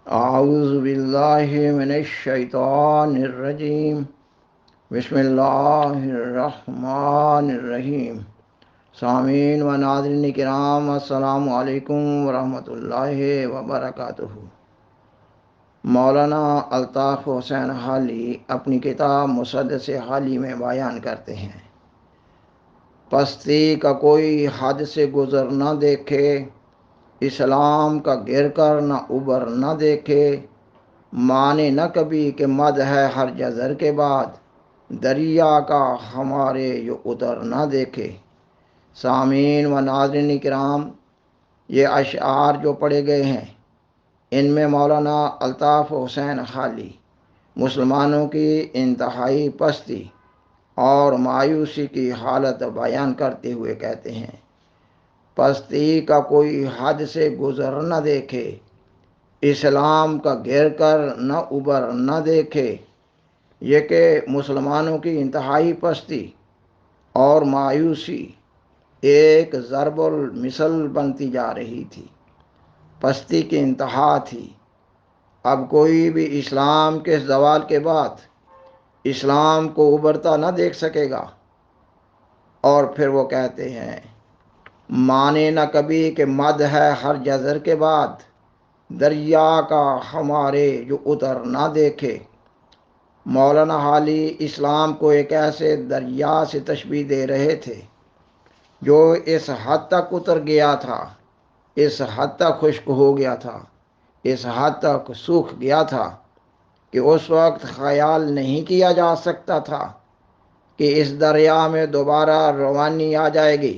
اعوذ باللہ من الشیطان الرجیم بسم اللہ الرحمن الرحیم۔ سامعین و ناظرین کرام، السلام علیکم ورحمۃ اللہ وبرکاتہ۔ مولانا الطاف حسین حالی اپنی کتاب مسدس حالی میں بیان کرتے ہیں، پستی کا کوئی حد سے گزر نہ دیکھے، اسلام کا گر کر نہ ابھر نہ دیکھے، مانے نہ کبھی کہ مد ہے ہر جزر کے بعد، دریا کا ہمارے جو اتر نہ دیکھے۔ سامعین و ناظرین کرام، یہ اشعار جو پڑھے گئے ہیں، ان میں مولانا الطاف حسین حالی مسلمانوں کی انتہائی پستی اور مایوسی کی حالت بیان کرتے ہوئے کہتے ہیں، پستی کا کوئی حد سے گزر نہ دیکھے، اسلام کا گر کر نہ ابھر نہ دیکھے۔ یہ کہ مسلمانوں کی انتہائی پستی اور مایوسی ایک ضرب المثل بنتی جا رہی تھی، پستی کی انتہا تھی۔ اب کوئی بھی اسلام کے زوال کے بعد اسلام کو ابھرتا نہ دیکھ سکے گا۔ اور پھر وہ کہتے ہیں، مانے نہ کبھی کہ مد ہے ہر جزر کے بعد، دریا کا ہمارے جو اتر نہ دیکھے۔ مولانا حالی اسلام کو ایک ایسے دریا سے تشبیہ دے رہے تھے جو اس حد تک اتر گیا تھا، اس حد تک خشک ہو گیا تھا، اس حد تک سوکھ گیا تھا کہ اس وقت خیال نہیں کیا جا سکتا تھا کہ اس دریا میں دوبارہ روانی آ جائے گی۔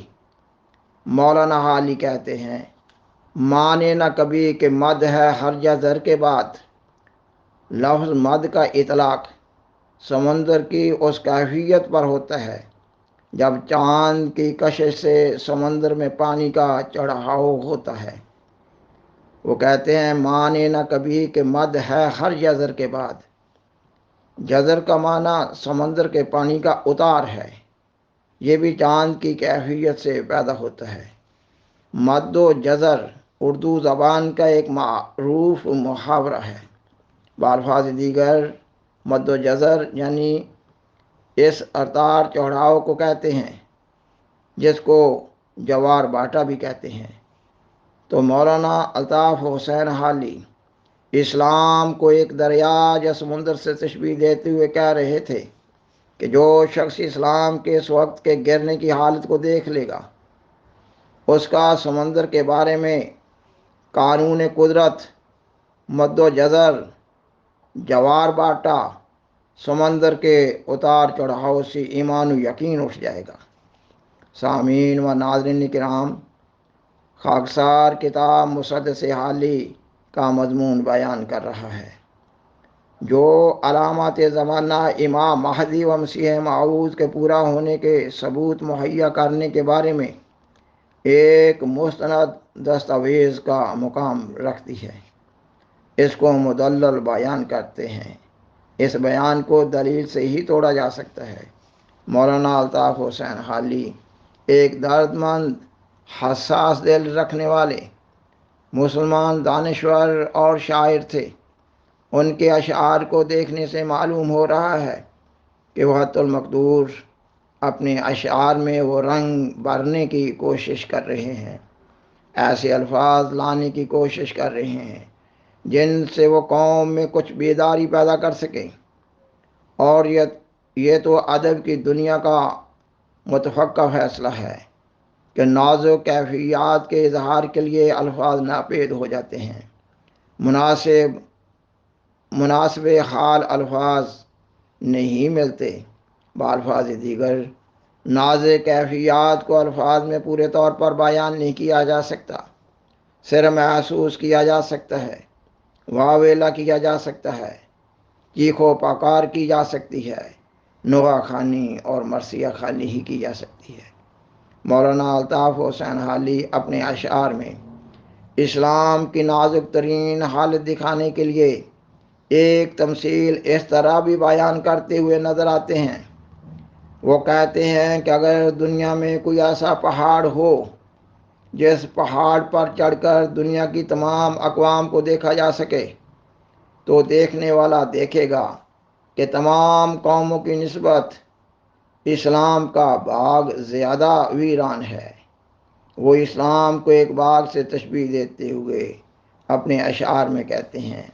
مولانا حالی کہتے ہیں، مانے نہ کبھی کہ مد ہے ہر جزر کے بعد۔ لفظ مد کا اطلاق سمندر کی اس کیفیت پر ہوتا ہے جب چاند کی کشش سے سمندر میں پانی کا چڑھاؤ ہوتا ہے۔ وہ کہتے ہیں، مانے نہ کبھی کہ مد ہے ہر جزر کے بعد۔ جزر کا معنی سمندر کے پانی کا اتار ہے، یہ بھی چاند کی کیفیت سے پیدا ہوتا ہے۔ مد و جزر اردو زبان کا ایک معروف محاورہ ہے۔ بالفاظ دیگر، مد و جزر یعنی اس اتار چڑھاؤ کو کہتے ہیں جس کو جوار باٹا بھی کہتے ہیں۔ تو مولانا الطاف حسین حالی اسلام کو ایک دریا یا سمندر سے تشبیہ دیتے ہوئے کہہ رہے تھے کہ جو شخص اسلام کے اس وقت کے گرنے کی حالت کو دیکھ لے گا، اس کا سمندر کے بارے میں قانون قدرت، مد و جزر، جوار باٹا، سمندر کے اتار چڑھاؤ سے ایمان و یقین اٹھ جائے گا۔ سامعین و ناظرین کرام، خاکسار کتاب مسدس حالی کا مضمون بیان کر رہا ہے جو علامات زمانہ امام مہدی و مسیح موعود کے پورا ہونے کے ثبوت مہیا کرنے کے بارے میں ایک مستند دستاویز کا مقام رکھتی ہے۔ اس کو مدلل بیان کرتے ہیں، اس بیان کو دلیل سے ہی توڑا جا سکتا ہے۔ مولانا الطاف حسین حالی ایک درد مند، حساس دل رکھنے والے مسلمان دانشور اور شاعر تھے۔ ان کے اشعار کو دیکھنے سے معلوم ہو رہا ہے کہ وہ حت المقدور اپنے اشعار میں وہ رنگ بھرنے کی کوشش کر رہے ہیں، ایسے الفاظ لانے کی کوشش کر رہے ہیں جن سے وہ قوم میں کچھ بیداری پیدا کر سکیں۔ اور یہ تو ادب کی دنیا کا متفقہ فیصلہ ہے کہ نازک کیفیات کے اظہار کے لیے الفاظ ناپید ہو جاتے ہیں۔ مناسب حال الفاظ نہیں ملتے۔ بالفاظ دیگر، نازک کیفیات کو الفاظ میں پورے طور پر بیان نہیں کیا جا سکتا، صرف محسوس کیا جا سکتا ہے، واویلا کیا جا سکتا ہے، چیخو پکار کی جا سکتی ہے، نغہ خوانی اور مرثیہ خوانی ہی کی جا سکتی ہے۔ مولانا الطاف حسین حالی اپنے اشعار میں اسلام کی نازک ترین حالت دکھانے کے لیے ایک تمثیل اس طرح بھی بیان کرتے ہوئے نظر آتے ہیں۔ وہ کہتے ہیں کہ اگر دنیا میں کوئی ایسا پہاڑ ہو جس پہاڑ پر چڑھ کر دنیا کی تمام اقوام کو دیکھا جا سکے، تو دیکھنے والا دیکھے گا کہ تمام قوموں کی نسبت اسلام کا باغ زیادہ ویران ہے۔ وہ اسلام کو ایک باغ سے تشبیہ دیتے ہوئے اپنے اشعار میں کہتے ہیں: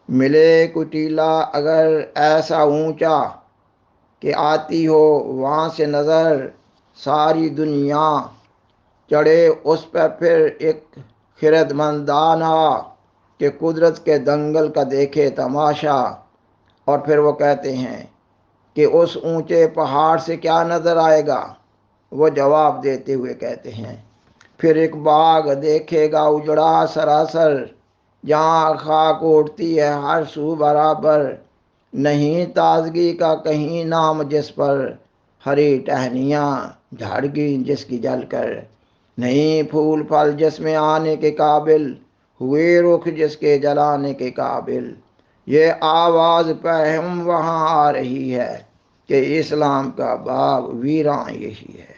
ملے کوئی ٹیلہ اگر ایسا اونچا کہ آتی ہو وہاں سے نظر ساری دنیا، چڑھے اس پہ پھر ایک خرد مندانہ کہ قدرت کے دنگل کا دیکھے تماشا۔ اور پھر وہ کہتے ہیں کہ اس اونچے پہاڑ سے کیا نظر آئے گا؟ وہ جواب دیتے ہوئے کہتے ہیں: پھر ایک باغ دیکھے گا اجڑا سراسر، جہاں خاک اڑتی ہے ہر سو برابر، نہیں تازگی کا کہیں نام جس پر، ہری ٹہنیاں جھڑ گئی جس کی جل کر، نہیں پھول پھل جس میں آنے کے قابل، ہوئے رخ جس کے جلانے کے قابل، یہ آواز پہم وہاں آ رہی ہے کہ اسلام کا باغ ویراں یہی ہے۔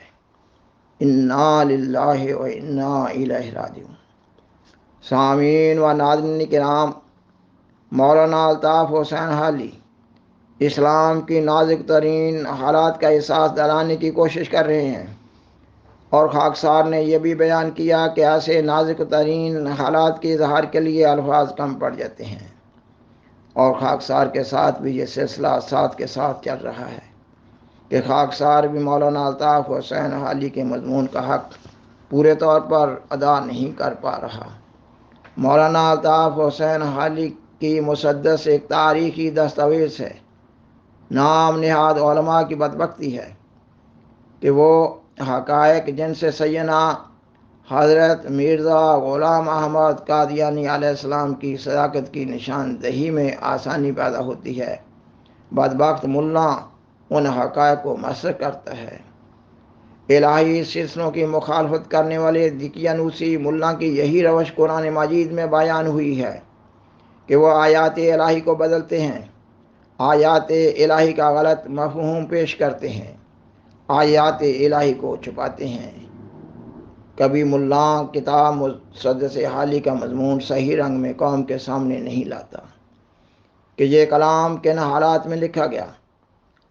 انا للہ و انا الیہ راجعون۔ سامعین و ناظرین کرام، مولانا الطاف حسین حالی اسلام کی نازک ترین حالات کا احساس دلانے کی کوشش کر رہے ہیں، اور خاکسار نے یہ بھی بیان کیا کہ ایسے نازک ترین حالات کے اظہار کے لیے الفاظ کم پڑ جاتے ہیں، اور خاکسار کے ساتھ بھی یہ سلسلہ ساتھ کے ساتھ چل رہا ہے کہ خاکسار بھی مولانا الطاف حسین حالی کے مضمون کا حق پورے طور پر ادا نہیں کر پا رہا۔ مولانا الطاف حسین حالی کی مسدس ایک تاریخی دستاویز ہے۔ نام نہاد علماء کی بدبختی ہے کہ وہ حقائق جن سے سیدنا حضرت مرزا غلام احمد قادیانی علیہ السلام کی صداقت کی نشاندہی میں آسانی پیدا ہوتی ہے، بدبخت ملا ان حقائق کو مسخ کرتا ہے۔ الہی سلسلوں کی مخالفت کرنے والے دقیانوسی ملا کی یہی روش قرآن مجید میں بیان ہوئی ہے کہ وہ آیات الہی کو بدلتے ہیں، آیات الہی کا غلط مفہوم پیش کرتے ہیں، آیات الہی کو چھپاتے ہیں۔ کبھی ملا کتاب مسدس حالی کا مضمون صحیح رنگ میں قوم کے سامنے نہیں لاتا کہ یہ کلام کن حالات میں لکھا گیا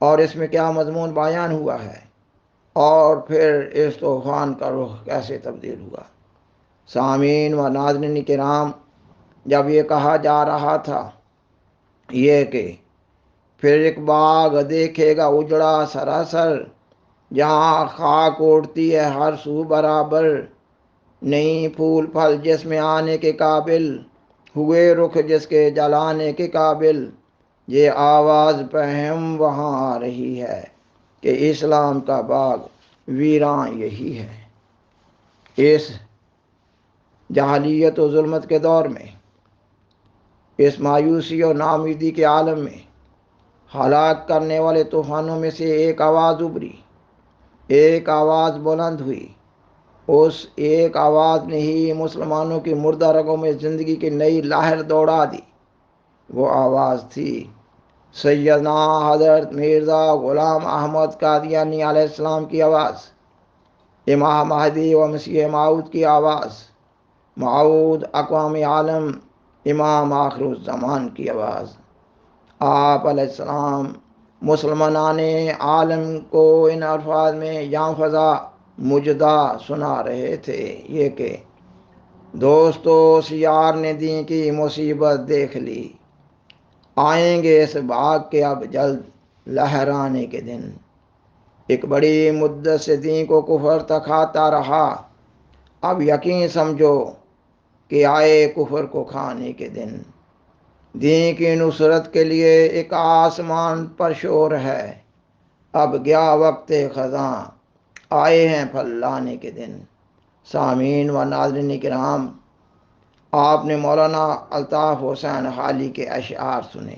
اور اس میں کیا مضمون بیان ہوا ہے، اور پھر اس طوفان کا رخ کیسے تبدیل ہوا۔ سامعین و ناظرین کرام، جب یہ کہا جا رہا تھا یہ کہ پھر ایک باغ دیکھے گا اجڑا سراسر، جہاں خاک اڑتی ہے ہر سو برابر، نہیں پھول پھل جس میں آنے کے قابل، ہوئے رخ جس کے جلانے کے قابل، یہ آواز پہم وہاں آ رہی ہے کہ اسلام کا باغ ویراں یہی ہے۔ اس جہلیت و ظلمت کے دور میں، اس مایوسی اور ناامیدی کے عالم میں، ہلاک کرنے والے طوفانوں میں سے ایک آواز ابھری، ایک آواز بلند ہوئی۔ اس ایک آواز نے ہی مسلمانوں کی مردہ رگوں میں زندگی کی نئی لہر دوڑا دی۔ وہ آواز تھی سیدنا حضرت مرزا غلام احمد قادیانی علیہ السلام کی آواز، امام مہدی و مسیح موعود کی آواز، موعود اقوام عالم امام آخر الزمان کی آواز۔ آپ علیہ السلام مسلمانان عالم کو ان الفاظ میں یا فضا مجدہ سنا رہے تھے، یہ کہ دوستو اس یار نے دین کی مصیبت دیکھ لی، آئیں گے اس باغ کے اب جلد لہرانے کے دن۔ ایک بڑی مدت سے دین کو کفر تک آتا رہا، اب یقین سمجھو کہ آئے کفر کو کھانے کے دن۔ دین کی نصرت کے لیے ایک آسمان پر شور ہے، اب گیا وقت خزاں، آئے ہیں پھل لانے کے دن۔ سامعین و ناظرین کرام، آپ نے مولانا الطاف حسین حالی کے اشعار سنے۔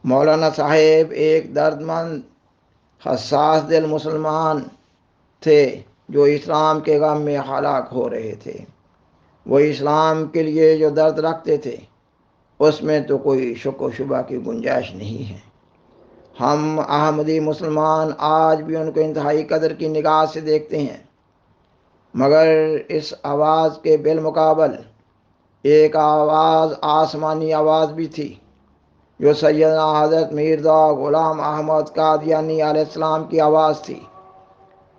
مولانا صاحب ایک درد مند حساس دل مسلمان تھے جو اسلام کے غم میں ہلاک ہو رہے تھے۔ وہ اسلام کے لیے جو درد رکھتے تھے اس میں تو کوئی شک و شبہ کی گنجائش نہیں ہے۔ ہم احمدی مسلمان آج بھی ان کو انتہائی قدر کی نگاہ سے دیکھتے ہیں، مگر اس آواز کے بالمقابل ایک آواز آسمانی آواز بھی تھی جو سیدنا حضرت مرزا غلام احمد قادیانی علیہ السلام کی آواز تھی۔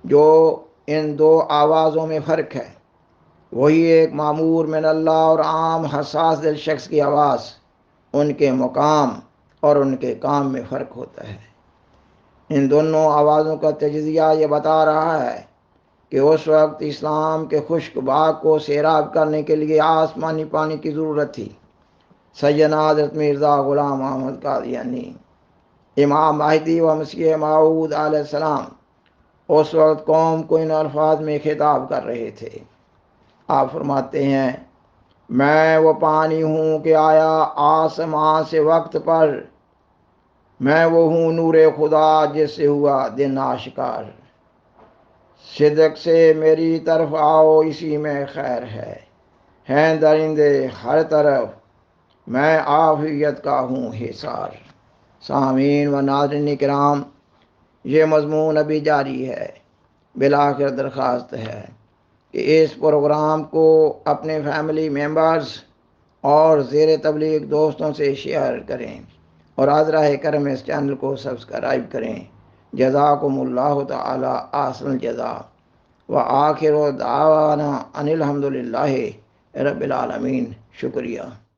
جو ان دو آوازوں میں فرق ہے وہی ایک معمور من اللہ اور عام حساس دل شخص کی آواز، ان کے مقام اور ان کے کام میں فرق ہوتا ہے۔ ان دونوں آوازوں کا تجزیہ یہ بتا رہا ہے کہ اس وقت اسلام کے خشک باغ کو سیراب کرنے کے لیے آسمانی پانی کی ضرورت تھی۔ سیدنا حضرت مرزا غلام احمد قادیانی، امام مہدی و مسیح موعود علیہ السلام اس وقت قوم کو ان الفاظ میں خطاب کر رہے تھے۔ آپ فرماتے ہیں، میں وہ پانی ہوں کہ آیا آسمان سے وقت پر، میں وہ ہوں نور خدا جس سے ہوا دن آشکار، صدق سے میری طرف آؤ اسی میں خیر ہے، ہیں درندے ہر طرف میں عافیت کا ہوں حصار۔ سامعین و ناظرین کرام، یہ مضمون ابھی جاری ہے۔ بالآخر درخواست ہے کہ اس پروگرام کو اپنے فیملی ممبرز اور زیر تبلیغ دوستوں سے شیئر کریں اور حضرہ کرم اس چینل کو سبسکرائب کریں۔ جزاکم اللہ تعالی احسن الجزا وآخر دعوانا ان الحمدللہ رب العالمین۔ شکریہ۔